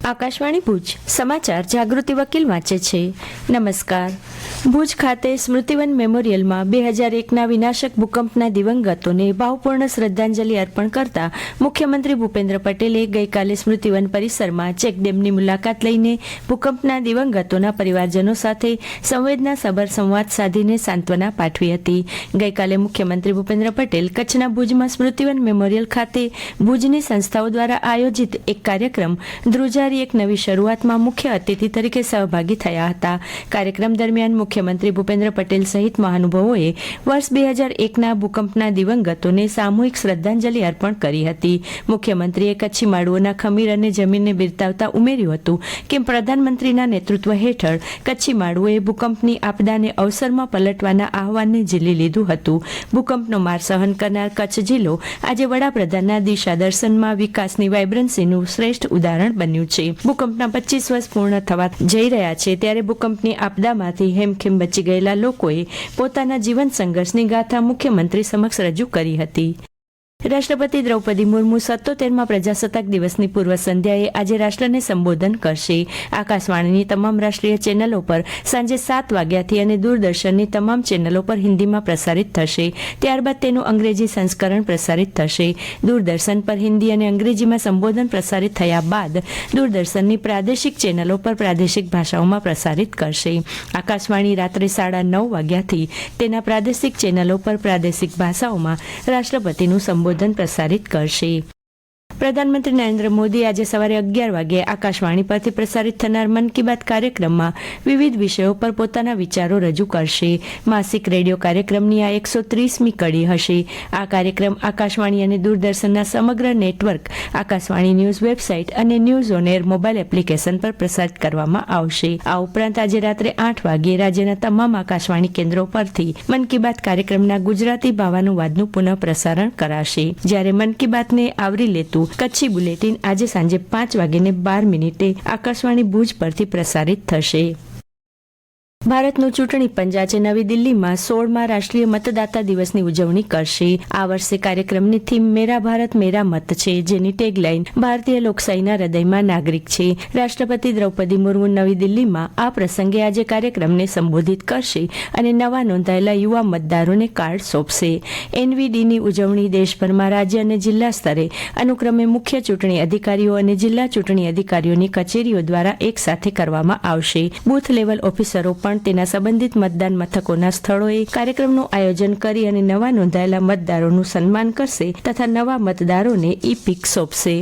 આકાશવાણી ભુજ સમાચાર જાગૃતિ વકીલ વાંચે છે. નમસ્કાર. ભુજ ખાતે સ્મૃતિવન મેમોરિયલમાં 2001ના વિનાશક ભૂકંપના દિવંગતોને ભાવપૂર્ણ શ્રદ્ધાંજલિ અર્પણ કરતા મુખ્યમંત્રી ભૂપેન્દ્ર પટેલે ગઈકાલે સ્મૃતિવન પરિસરમાં ચેકડેમની મુલાકાત લઈને ભૂકંપના દિવંગતોના પરિવારજનો સાથે સંવેદનાસભર સંવાદ સાધીને સાંત્વના પાઠવી હતી. ગઈકાલે મુખ્યમંત્રી ભૂપેન્દ્ર પટેલ કચ્છના ભુજમાં સ્મૃતિવન મેમોરિયલ ખાતે ભુજની સંસ્થાઓ દ્વારા આયોજિત એક કાર્યક્રમ ધ્રુજારી એક નવી શરૂઆતમાં મુખ્ય અતિથિ તરીકે સહભાગી થયા હતા. કાર્યક્રમ દરમિયાન મુખ્યમંત્રી ભૂપેન્દ્ર પટેલ સહિત મહાનુભાવોએ વર્ષ 2001ના ભૂકંપના દિવંગતોને સામૂહિક શ્રદ્ધાંજલિ અર્પણ કરી હતી. મુખ્યમંત્રીએ કચ્છી માડુઓના ખમીર અને જમીનને બિરદાવતા ઉમેર્યું હતું કે પ્રધાનમંત્રીના નેતૃત્વ હેઠળ કચ્છી માડુઓએ ભૂકંપની આપદાને અવસરમાં પલટવાના આહવાનને ઝીલી લીધું હતું. ભૂકંપનો માર સહન કરનાર કચ્છ જિલ્લો આજે વડાપ્રધાનના દિશા દર્શનમાં વિકાસની વાઇબ્રન્સીનું શ્રેષ્ઠ ઉદાહરણ બન્યું છે. ભૂકંપના 25 વર્ષ પૂર્ણ થવા જઈ રહ્યા છે ત્યારે ભૂકંપની આપદામાંથી હેમખેમ બચી ગયેલા લોકોએ પોતાના જીવન સંઘર્ષની ગાથા મુખ્યમંત્રી સમક્ષ રજૂ કરી હતી. રાષ્ટ્રપતિ દ્રૌપદી મુર્મુ 77મા પ્રજાસત્તાક દિવસની પૂર્વ સંધ્યાએ આજે રાષ્ટ્રને સંબોધન કરશે. આકાશવાણીની તમામ રાષ્ટ્રીય ચેનલો પર સાંજે 7 વાગ્યાથી અને દૂરદર્શનની તમામ ચેનલો પર હિન્દીમાં પ્રસારિત થશે. ત્યારબાદ તેનું અંગ્રેજી સંસ્કરણ પ્રસારિત થશે. દૂરદર્શન પર હિન્દી અને અંગ્રેજીમાં સંબોધન પ્રસારિત થયા બાદ દૂરદર્શનની પ્રાદેશિક ચેનલો પર પ્રાદેશિક ભાષાઓમાં પ્રસારિત કરશે. આકાશવાણી રાત્રે 9:30 વાગ્યાથી તેના પ્રાદેશિક ચેનલો પર પ્રાદેશિક ભાષાઓમાં રાષ્ટ્રપતિનું સંબોધન પ્રસારિત કરશે. પ્રધાનમંત્રી નરેન્દ્ર મોદી આજે સવારે 11 વાગ્યે આકાશવાણી પરથી પ્રસારિત થનાર મન કી બાત કાર્યક્રમમાં વિવિધ વિષયો પર પોતાના વિચારો રજૂ કરશે. માસિક રેડિયો કાર્યક્રમની આ 130મી કડી હશે. આ કાર્યક્રમ આકાશવાણી અને દૂરદર્શનના સમગ્ર નેટવર્ક, આકાશવાણી ન્યૂઝ વેબસાઇટ અને news on air mobile application પર પ્રસારિત કરવામાં આવશે. આ ઉપરાંત આજે રાત્રે 8 વાગ્યે રાજ્યના તમામ આકાશવાણી કેન્દ્રો પરથી મન કી બાત કાર્યક્રમના ગુજરાતી ભાવાનુવાદનું પુનઃ પ્રસારણ કરાશે. જ્યારે મન કી બાતને આવરી લેતું કચ્છી બુલેટિન આજે સાંજે 5:12 આકાશવાણી ભુજ પરથી પ્રસારિત થશે. ભારતનું ચૂંટણી પંચ આજે નવી દિલ્હીમાં 16મા રાષ્ટ્રીય મતદાતા દિવસની ઉજવણી કરશે. આ વર્ષે કાર્યક્રમની થીમ મેરા ભારત મેરા મત છે, જેની ટેગલાઇન ભારતીય લોકશાહીના હૃદયમાં નાગરિક છે. રાષ્ટ્રપતિ દ્રૌપદી મુર્મુ નવી દિલ્હીમાં આ પ્રસંગે આજે કાર્યક્રમને સંબોધિત કરશે અને નવા નોંધાયેલા યુવા મતદારોને કાર્ડ સોંપશે. એનવીડીની ઉજવણી દેશભરમાં રાજ્ય અને જિલ્લા સ્તરે અનુક્રમે મુખ્ય ચૂંટણી અધિકારીઓ અને જિલ્લા ચૂંટણી અધિકારીઓની કચેરીઓ દ્વારા એક સાથે કરવામાં આવશે. બૂથ લેવલ ઓફિસરો પણ તેના સંબંધિત મતદાન મથકોના સ્થળોએ કાર્યક્રમનું આયોજન કરી અને નવા નોંધાયેલા મતદારોનું સન્માન કરશે તથા નવા મતદારોને ઈ-પીક સોંપશે.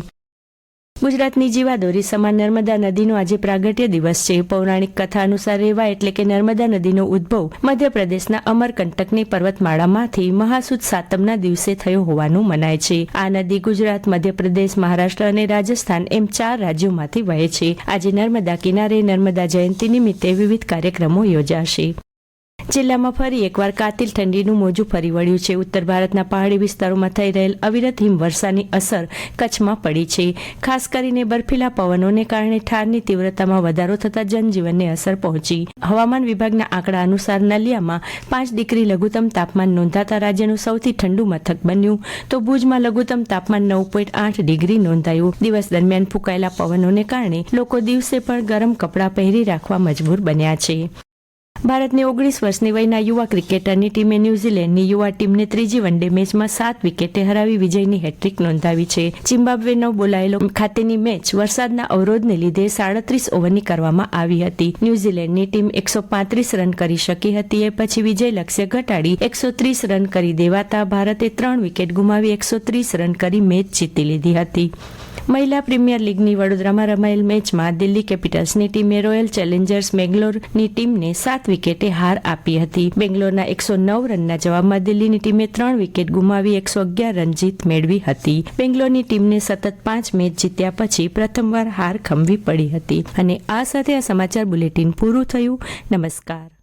ગુજરાતની જીવાદોરી સમાન નર્મદા નદીનો આજે પ્રાગટ્ય દિવસ છે. પૌરાણિક કથા અનુસાર રેવા એટલે કે નર્મદા નદીનો ઉદ્ભવ મધ્યપ્રદેશના અમરકંટકની પર્વતમાળામાંથી મહાસુદ સાતમના દિવસે થયો હોવાનું મનાય છે. આ નદી ગુજરાત, મધ્યપ્રદેશ, મહારાષ્ટ્ર અને રાજસ્થાન એમ 4 રાજ્યોમાંથી વહે છે. આજે નર્મદા કિનારે નર્મદા જયંતિ નિમિત્તે વિવિધ કાર્યક્રમો યોજાશે. જિલ્લામાં ફરી એકવાર કાતિલ ઠંડીનું મોજું ફરી વળ્યું છે. ઉત્તર ભારતના પહાડી વિસ્તારોમાં થઈ રહેલ અવિરત હિમવર્ષાની અસર કચ્છમાં પડી છે. ખાસ કરીને બર્ફીલા પવનોને કારણે ઠારની તીવ્રતામાં વધારો થતાં જનજીવનને અસર પહોંચી. હવામાન વિભાગના આંકડા અનુસાર નલિયામાં 5 ડિગ્રી લઘુત્તમ તાપમાન નોંધાતા રાજ્યનું સૌથી ઠંડુ મથક બન્યું, તો ભુજમાં લઘુત્તમ તાપમાન 9.8 ડિગ્રી નોંધાયું. દિવસ દરમિયાન ફૂંકાયેલા પવનોને કારણે લોકો દિવસે પણ ગરમ કપડાં પહેરી રાખવા મજબૂર બન્યા છે. ભારતની 19 વર્ષની વયના યુવા ક્રિકેટરની ટીમે ન્યૂઝીલેન્ડની યુવા ટીમને ત્રીજી વનડે મેચમાં 7 વિકેટે હરાવી વિજયની હેટ્રિક નોંધાવી છે. ઝિમ્બાબ્વેનો બોલાયેલો ખાતેની મેચ વરસાદના અવરોધને લીધે 37 ઓવરની કરવામાં આવી હતી. ન્યૂઝીલેન્ડની ટીમ 135 રન કરી શકી હતી. એ પછી વિજય લક્ષ્ય ઘટાડી 130 રન કરી દેવાતા ભારતે 3 વિકેટ ગુમાવી 130 રન કરી મેચ જીતી લીધી હતી. મહિલા પ્રીમિયર લીગની વડોદરામાં રમાયેલ મેચમાં દિલ્હી કેપિટલ્સની ટીમે રોયલ ચેલેન્જર્સ બેંગ્લોરની ટીમને 7 વિકેટે હાર આપી હતી. બેંગ્લોરના 109 રનના જવાબમાં દિલ્હીની ટીમે 3 વિકેટ ગુમાવી 111 રન જીત મેળવી હતી. બેંગ્લોરની ટીમને સતત 5 મેચ જીત્યા પછી પ્રથમવાર હાર ખંભવી પડી હતી. અને આ સાથે આ સમાચાર બુલેટિન પૂરું થયું. નમસ્કાર.